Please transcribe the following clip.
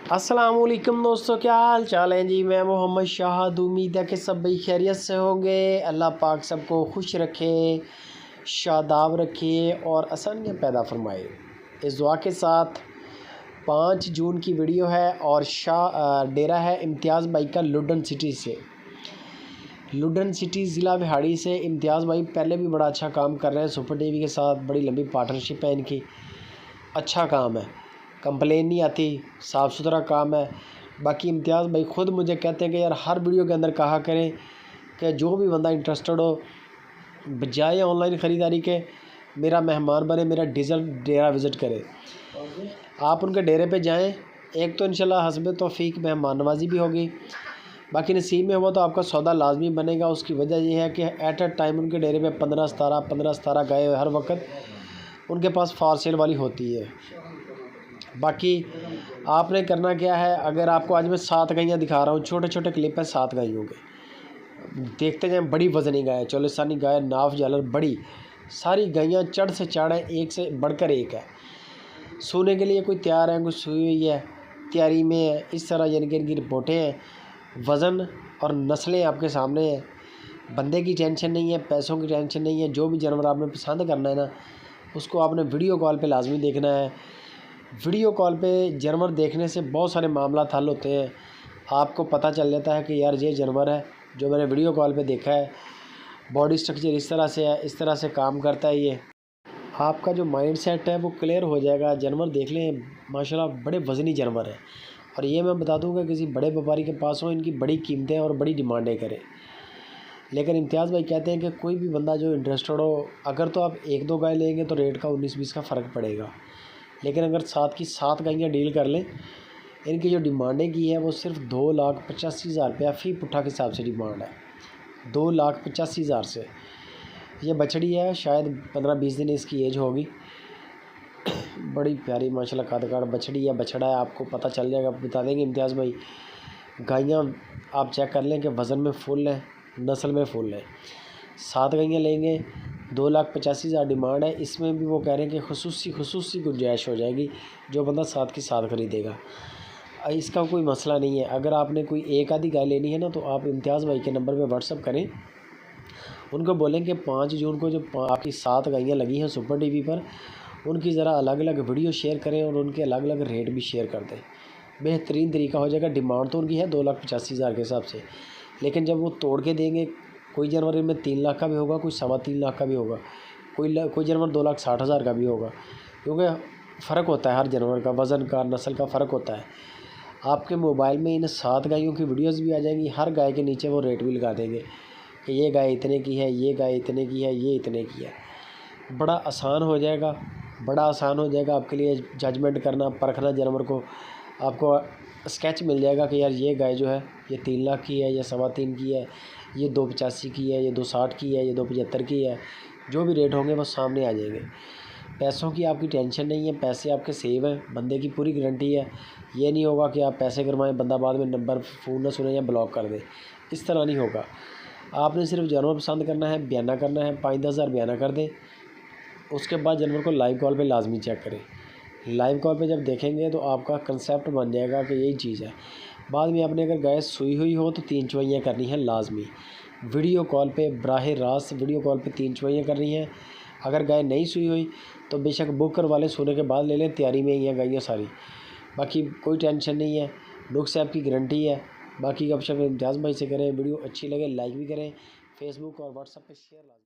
अस्सलामुअलैकुम दोस्तों, क्या हाल चाल है जी। मैं मोहम्मद शाहद। उम्मीद है कि सब भाई खैरियत से होंगे। अल्लाह पाक सबको खुश रखे, शादाब रखे और आसानियाँ पैदा फरमाए। इस दुआ के साथ 5 जून की वीडियो है और डेरा है इम्तियाज़ भाई का लुडन सिटी से। लुडन सिटी ज़िला बिहाड़ी से इम्तियाज़ भाई पहले भी बड़ा अच्छा काम कर रहे हैं। सुपर टीवी के साथ बड़ी लंबी पार्टनरशिप है इनकी। अच्छा काम है, कंप्लेन नहीं आती, साफ़ सुथरा काम है। बाकी इम्तियाज़ भाई ख़ुद मुझे कहते हैं कि यार हर वीडियो के अंदर कहा करें कि जो भी बंदा इंटरेस्टेड हो बजाय ऑनलाइन ख़रीदारी के मेरा मेहमान बने, मेरा डेरा विज़िट करे। आप उनके डेरे पे जाएं, एक तो इंशाल्लाह हस्ब तौफीक मेहमान नवाजी भी होगी, बाकी नसीब में हुआ तो आपका सौदा लाजमी बनेगा। उसकी वजह यह है कि एट अ टाइम उनके डेरे पे 15-17 गए हर वक्त उनके पास फार सेल वाली होती है। बाकी आपने करना क्या है, अगर आपको आज मैं 7 गायें दिखा रहा हूँ, छोटे छोटे क्लिप है 7 गायों के, देखते जाएँ। बड़ी वज़नी गाय, चोलिस्तानी गाय, नाफ जालर बड़ी, सारी गायें चढ़ से चढ़ है, एक से बढ़कर एक है। सोने के लिए कोई तैयार है, कोई सोई हुई है, तैयारी में है। इस तरह यानी कि इनकी रिपोर्टें हैं, वज़न और नस्लें आपके सामने हैं। बंदे की टेंशन नहीं है, पैसों की टेंशन नहीं है। जो भी जानवर आपने पसंद करना है ना, उसको आपने वीडियो कॉल पे लाजमी देखना है। वीडियो कॉल पे जानवर देखने से बहुत सारे मामला हल होते हैं। आपको पता चल जाता है कि यार ये जानवर है जो मैंने वीडियो कॉल पे देखा है, बॉडी स्ट्रक्चर इस तरह से है, इस तरह से काम करता है। ये आपका जो माइंड सेट है वो क्लियर हो जाएगा। जानवर देख लें, माशाल्लाह बड़े वज़नी जानवर हैं। और ये मैं बता दूंगा किसी बड़े व्यापारी के पास हो, इनकी बड़ी कीमतें और बड़ी डिमांडें करें। लेकिन इम्तियाज़ भाई कहते हैं कि कोई भी बंदा जो इंटरेस्टेड हो, अगर तो आप 1-2 गाय लेंगे तो रेट का 19-20 का फ़र्क पड़ेगा। लेकिन अगर 7 की 7 गायें डील कर लें, इनकी जो डिमांडें की है वो सिर्फ 2,85,000 रुपया फ़ी पुट्ठा के हिसाब से डिमांड है। 2,85,000 से ये बछड़ी है, शायद 15-20 दिन इसकी एज होगी। बड़ी प्यारी माशाल्लाह कादकार बछड़ी है, बछड़ा है, आपको पता चल जाएगा, बता देंगे इम्तियाज़ भाई। गायें आप चेक कर लें कि वज़न में फुल है, नस्ल में फुल है। 7 गायें लेंगे, 2,85,000 डिमांड है। इसमें भी वो कह रहे हैं कि खसूसी गुंजाइश हो जाएगी जो बंदा 7 की 7 ख़रीदेगा। इसका कोई मसला नहीं है। अगर आपने कोई एक आधी गाय लेनी है ना, तो आप इम्तियाज़ भाई के नंबर पे व्हाट्सअप करें, उनको बोलें कि 5 जून को जो आपकी 7 गायें लगी हैं सुपर टीवी पर, उनकी ज़रा अलग अलग वीडियो शेयर करें और उनके अलग अलग रेट भी शेयर कर दें। बेहतरीन तरीका हो जाएगा। डिमांड तो उनकी है 2,85,000 के हिसाब से, लेकिन जब वो तोड़ के देंगे, कोई जानवर इनमें 3 लाख का भी होगा, कोई 3.25 लाख का भी होगा, कोई जानवर 2,60,000 का भी होगा, क्योंकि फ़र्क होता है हर जानवर का, वज़न का, नस्ल का फ़र्क होता है। आपके मोबाइल में इन 7 गायों की वीडियोस भी आ जाएंगी। हर गाय के नीचे वो रेट भी लगा देंगे कि ये गाय इतने की है, ये गाय इतने की है, ये इतने की है। बड़ा आसान हो जाएगा, बड़ा आसान हो जाएगा आपके लिए जजमेंट करना, परखना जानवर को। आपको स्केच मिल जाएगा कि यार ये गाय जो है ये 3 लाख की है, ये 3.25 की है, ये 2,85 की है, ये 2,60 की है, ये 2,75 की है। जो भी रेट होंगे वो सामने आ जाएंगे। पैसों की आपकी टेंशन नहीं है, पैसे आपके सेव हैं, बंदे की पूरी गारंटी है। ये नहीं होगा कि आप पैसे करवाएं, बंदा बाद में नंबर फ़ोन ना सुने या ब्लॉक कर दे, इस तरह नहीं होगा। आपने सिर्फ जानवर पसंद करना है, बयाना करना है, 5-10 हज़ार बयाना कर दें। उसके बाद जानवर को लाइव कॉल पे लाजमी चेक करें। लाइव कॉल पे जब देखेंगे तो आपका कंसेप्ट बन जाएगा कि यही चीज़ है। बाद में आपने अगर गाय सुई हुई हो तो 3 चुवाइयाँ करनी है लाजमी। वीडियो कॉल पे बराह रास्त वीडियो कॉल पे 3 चुवाइयाँ करनी है। अगर गाय नहीं सुई हुई तो बेशक बुक करवा लें, सोने के बाद ले लें, तैयारी में ही है गायें सारी। बाकी कोई टेंशन नहीं है, नुक्स ऐप की गारंटी है। बाकी गपशप इम्तियाज़ भाई से करें। वीडियो अच्छी लगे लाइक भी करें, फेसबुक और व्हाट्सएप पे शेयर लाजमी।